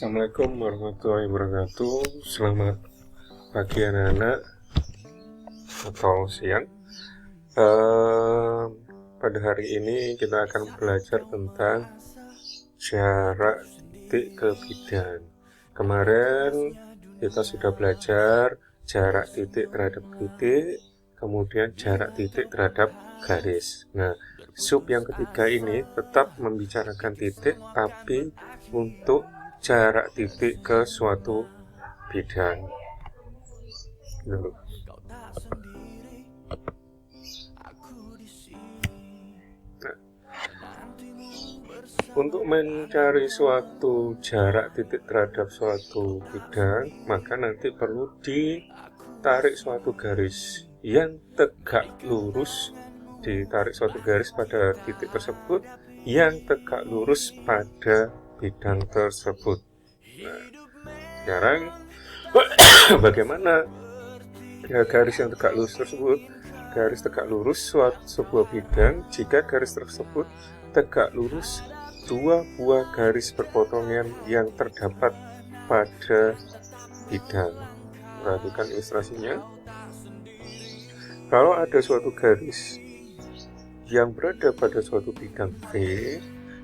Assalamualaikum warahmatullahi wabarakatuh. Selamat pagi anak-anak atau siang. Pada hari ini kita akan belajar tentang jarak titik ke bidang. Kemarin kita sudah belajar jarak titik terhadap titik, kemudian jarak titik terhadap garis. Nah, sub yang ketiga ini tetap membicarakan titik, tapi untuk jarak titik ke suatu bidang. Nah, untuk mencari suatu jarak titik terhadap suatu bidang, maka nanti perlu ditarik suatu garis yang tegak lurus, ditarik suatu garis pada titik tersebut yang tegak lurus pada bidang tersebut. Nah, sekarang bagaimana garis yang tegak lurus tersebut? Garis tegak lurus sebuah bidang jika garis tersebut tegak lurus dua buah garis berpotongan yang terdapat pada bidang. Perhatikan ilustrasinya. Kalau ada suatu garis yang berada pada suatu bidang V,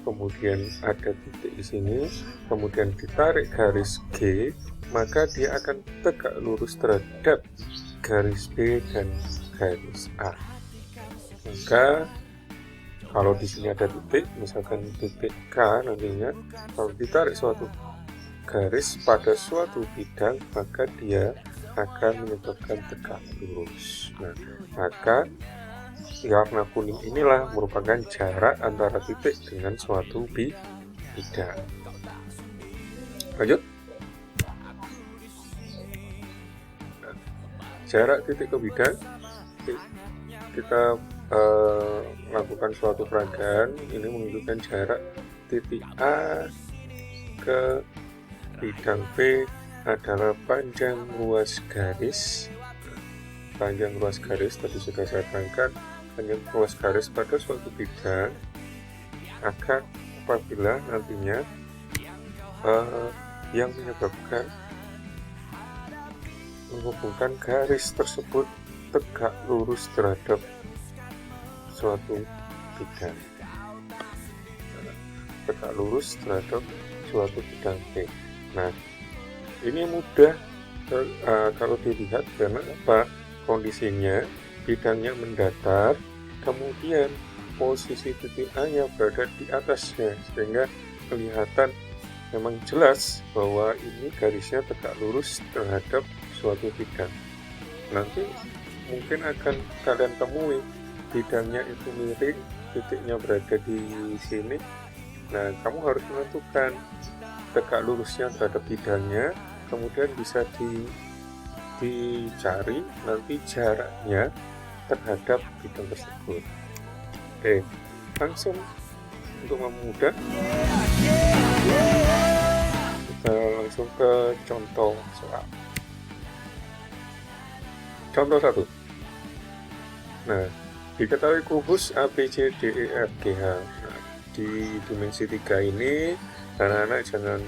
kemudian ada titik di sini, kemudian ditarik garis G, maka dia akan tegak lurus terhadap garis B dan garis A. Maka kalau di sini ada titik, misalkan titik K nantinya, kalau ditarik suatu garis pada suatu bidang, maka dia akan menyebabkan tegak lurus. Nah, maka warna kuning inilah merupakan jarak antara titik dengan suatu bidang. Lanjut. Jarak titik ke bidang, kita lakukan suatu peragaan. Ini menunjukkan jarak titik A ke bidang B adalah panjang ruas garis. Panjang ruas garis tadi sudah saya terangkan. Panjang ruas garis pada suatu bidang akan apabila nantinya yang menghubungkan garis tersebut tegak lurus terhadap suatu bidang, tegak lurus terhadap suatu bidang B. Nah, ini mudah kalau dilihat karena apa? Kondisinya bidangnya mendatar, kemudian posisi titik A-nya berada di atasnya, sehingga kelihatan memang jelas bahwa ini garisnya tegak lurus terhadap suatu bidang. Nanti mungkin akan kalian temui bidangnya itu miring, titiknya berada di sini. Nah, kamu harus menentukan tegak lurusnya terhadap bidangnya, kemudian bisa dicari nanti jaraknya terhadap bidang tersebut. Oke, langsung untuk memudahkan kita langsung ke contoh soal. Contoh 1. Nah, diketahui kubus ABCDEFGH. Nah, di dimensi 3 ini anak-anak jangan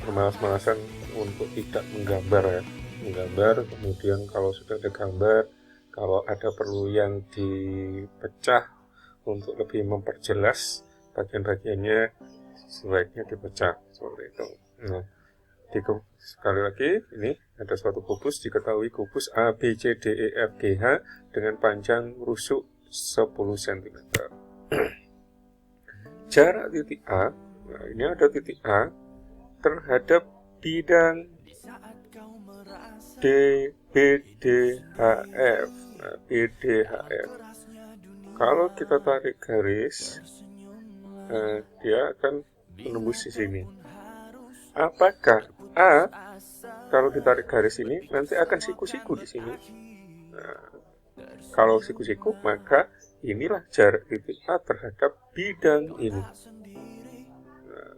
bermalas-malasan untuk tidak menggambar ya. Menggambar, kemudian kalau sudah ada gambar, kalau ada perlu yang dipecah untuk lebih memperjelas bagian-bagiannya, sebaiknya dipecah seperti itu. Nah, sekali lagi, ini ada suatu kubus, diketahui kubus ABCDEFGH dengan panjang rusuk 10 cm. Jarak titik A, nah ini ada titik A terhadap bidang BDHF. Nah, BDHF. Kalau kita tarik garis, dia akan menembus di sini. Apakah A kalau ditarik garis ini nanti akan siku-siku di sini? Nah, kalau siku-siku, maka inilah jarak titik A terhadap bidang ini. Nah,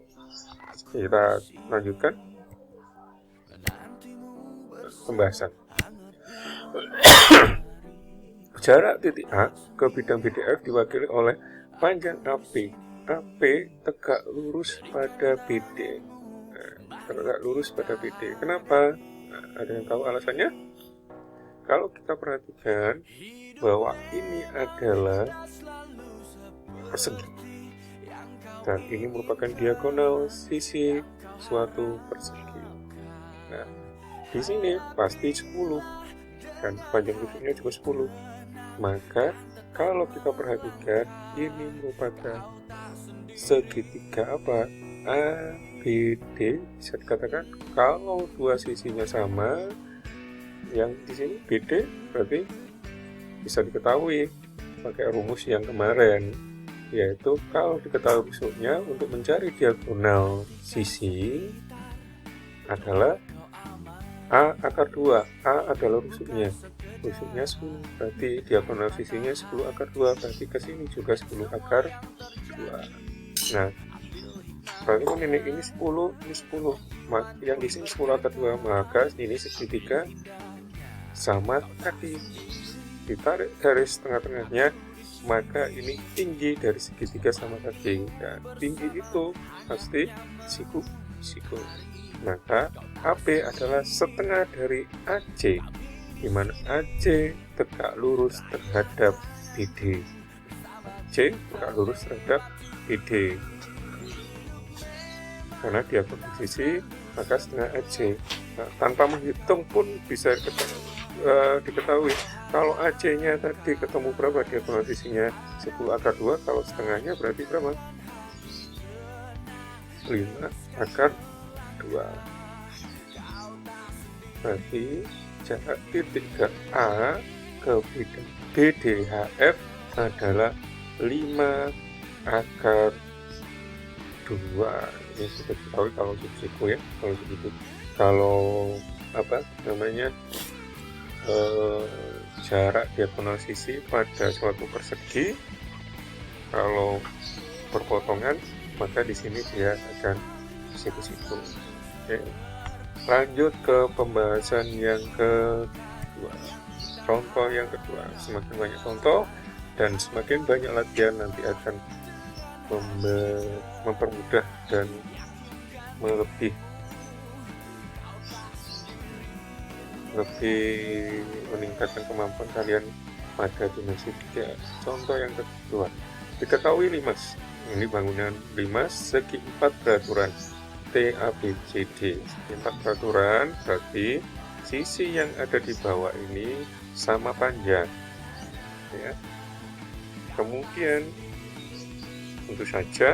kita lanjutkan pembahasan. Jarak titik A ke bidang BDF diwakili oleh panjang AP. AP tegak lurus pada BD. Tegak lurus pada BD. Kenapa? Ada yang tahu alasannya? Kalau kita perhatikan bahwa ini adalah persegi dan ini merupakan diagonal sisi suatu persegi. Nah, di sini pasti 10 dan panjang rusuknya juga 10. Maka kalau kita perhatikan ini merupakan segitiga apa? ABD. Bisa dikatakan kalau dua sisinya sama, yang di sini BD berarti bisa diketahui pakai rumus yang kemarin, yaitu kalau diketahui rusuknya untuk mencari diagonal sisi adalah A akar 2. A adalah rusuknya 10, berarti diagonal sisinya 10 akar 2, berarti ke sini juga 10 akar 2. Nah, berarti kan ini 10, ini 10. Yang di sini 10 akar 2, maka ini segitiga sama tadi. Ditarik garis tengah-tengahnya, maka ini tinggi dari segitiga sama tadi. Dan tinggi itu pasti siku. Maka AB adalah setengah dari AC, di mana AC tegak lurus terhadap BD. AC tegak lurus terhadap BD. Karena dia posisi, maka setengah AC. Nah, tanpa menghitung pun bisa diketahui kalau AC-nya tadi ketemu berapa, diagonal sisinya 10 akar 2, kalau setengahnya berarti berapa? 5 akar 2. Berarti jarak titik ke A ke BDHF adalah 5 akar 2. Ini sudah diketahui kalau subsiko ya, kalau begitu. Kalau apa namanya, jarak diagonal sisi pada suatu persegi kalau berpotongan, maka di sini dia akan siku-siku. Oke. Lanjut ke pembahasan yang kedua. Contoh yang kedua. Semakin banyak contoh dan semakin banyak latihan nanti akan mempermudah dan lebih meningkatkan kemampuan kalian pada dimensi 3. Contoh yang kedua, diketahui limas. Ini bangunan limas segi 4 beraturan TABCD. Segi 4 beraturan berarti sisi yang ada di bawah ini sama panjang. Ya. Kemudian tentu saja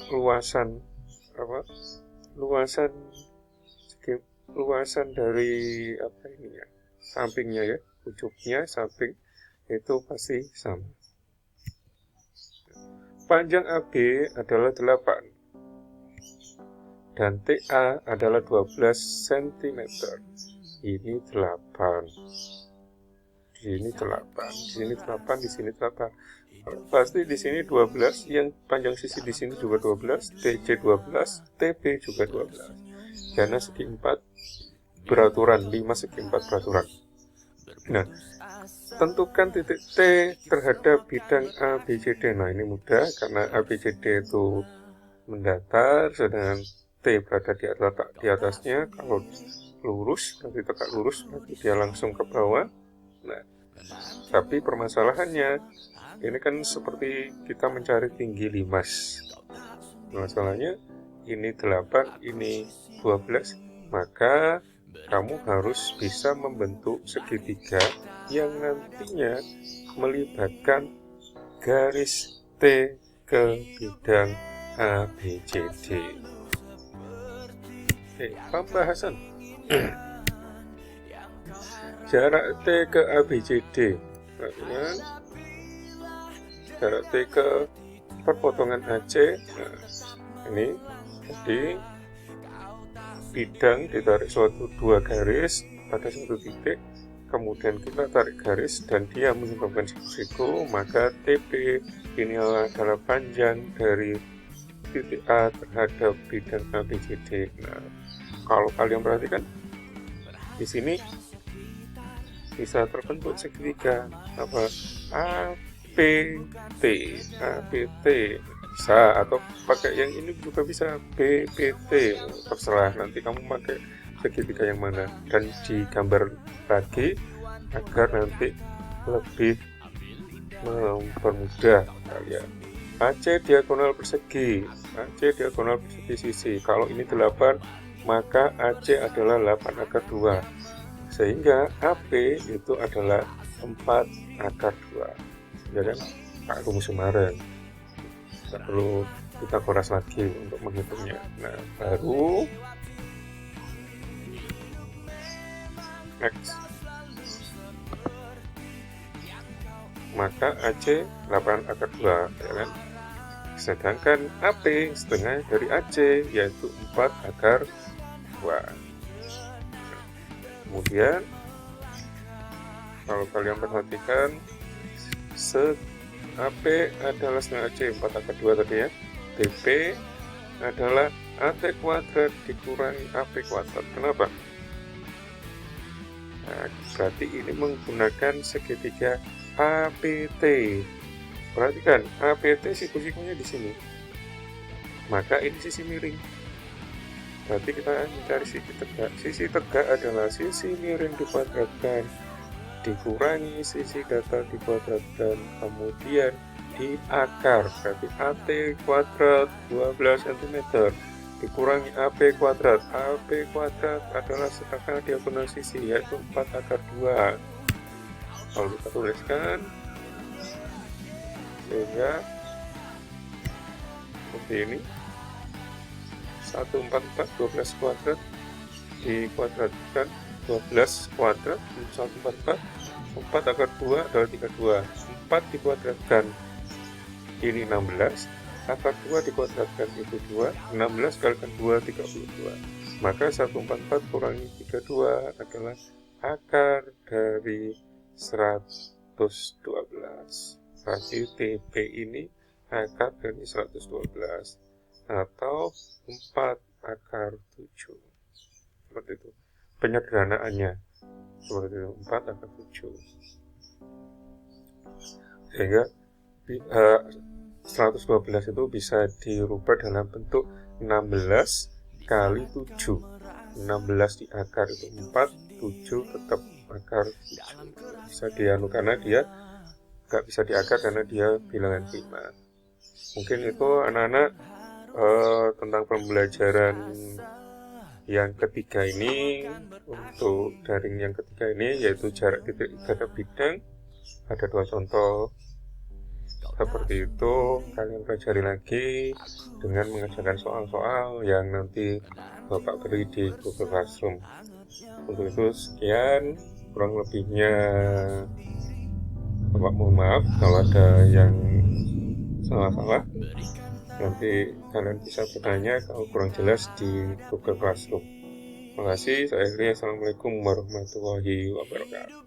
luasan dari apa ini ya, sampingnya ya, ujungnya samping itu pasti sama. Panjang AB adalah 8 dan TA adalah 12 cm. Ini 8. Di sini 8, di sini 8, di sini 8. Pasti di sini 12, yang panjang sisi di sini juga 12, TC 12, TB juga 12. Karena segi 4 beraturan, 5 segi 4 beraturan. Nah, tentukan titik T terhadap bidang ABCD. Nah, ini mudah karena ABCD itu mendatar, sedangkan T berada di atasnya. Kalau lurus, nanti tegak lurus, nanti dia langsung ke bawah. Nah, tapi permasalahannya ini kan seperti kita mencari tinggi limas. Masalahnya ini 8, ini 12, maka kamu harus bisa membentuk segitiga yang nantinya melibatkan garis T ke bidang ABCD. Pembahasan jarak T ke ABCD, jarak T ke perpotongan AC. Nah, ini jadi bidang ditarik suatu 2 garis pada suatu titik, kemudian kita tarik garis dan dia menyebabkan siku-siku, maka TP ini adalah panjang dari titik A terhadap bidang ABCD. Nah, kalau kalian perhatikan di sini bisa terbentuk segitiga apa APT bisa, atau pakai yang ini juga bisa BPT, terserah nanti kamu pakai segitiga yang mana, dan digambar lagi agar nanti lebih mempermudah kalian. AC diagonal persegi sisi. Kalau ini 8, maka AC adalah 8 akar 2, sehingga AP itu adalah 4 akar 2. Ya kan? Pak rumus kemarin, tidak perlu kita kuras lagi untuk menghitungnya. Nah, baru X, maka AC 8 akar 2, ya kan? Sedangkan AP setengah dari AC, yaitu 4 akar 2. Kemudian kalau kalian perhatikan, AP adalah setengah AC 4 akar 2 tadi ya. DP adalah AT kuadrat dikurangi AP kuadrat. Kenapa? Nah, berarti ini menggunakan segitiga APT. Perhatikan, APT siku-sikunya di sini. Maka ini sisi miring. Berarti kita mencari sisi tegak. Sisi tegak adalah sisi miring dikuadratkan dikurangi sisi datar dikuadratkan, kemudian di akar, berarti AT kuadrat 12 cm dikurangi AP kuadrat. AP kuadrat adalah setengah diagonal sisi, yaitu 4 akar 2. Kalau kita tuliskan, sehingga seperti ini, 144 12 kuadrat dikuadratkan 12 kuadrat 144, 4 akar 2 adalah 32, 4 dikuadratkan ini 16, akar 2 dikuadratkan itu 2, 16 kalikan 2 32, maka 144 kurangi 32 adalah akar dari 112. Berarti TP ini akar dari 112 atau 4 akar 7. Seperti itu penyederhanaannya, seperti itu, 4 akar 7. Sehingga 112 itu bisa dirubah dalam bentuk 16 kali 7. 16 di akar itu 4, 7 tetap akar 7. Bisa dianu karena dia nggak bisa diakar karena dia bilangan prima. Mungkin itu anak-anak tentang pembelajaran yang ketiga ini, untuk daring yang ketiga ini, yaitu jarak titik terhadap bidang. Ada 2 contoh seperti itu. Kalian pelajari lagi dengan mengerjakan soal-soal yang nanti Bapak beri di Google Classroom. Untuk itu sekian, kurang lebihnya Bapak mohon maaf kalau ada yang salah-salah. Nanti kalian bisa bertanya kalau kurang jelas di Google Classroom. Terima kasih. Saya akhiri. Assalamualaikum warahmatullahi wabarakatuh.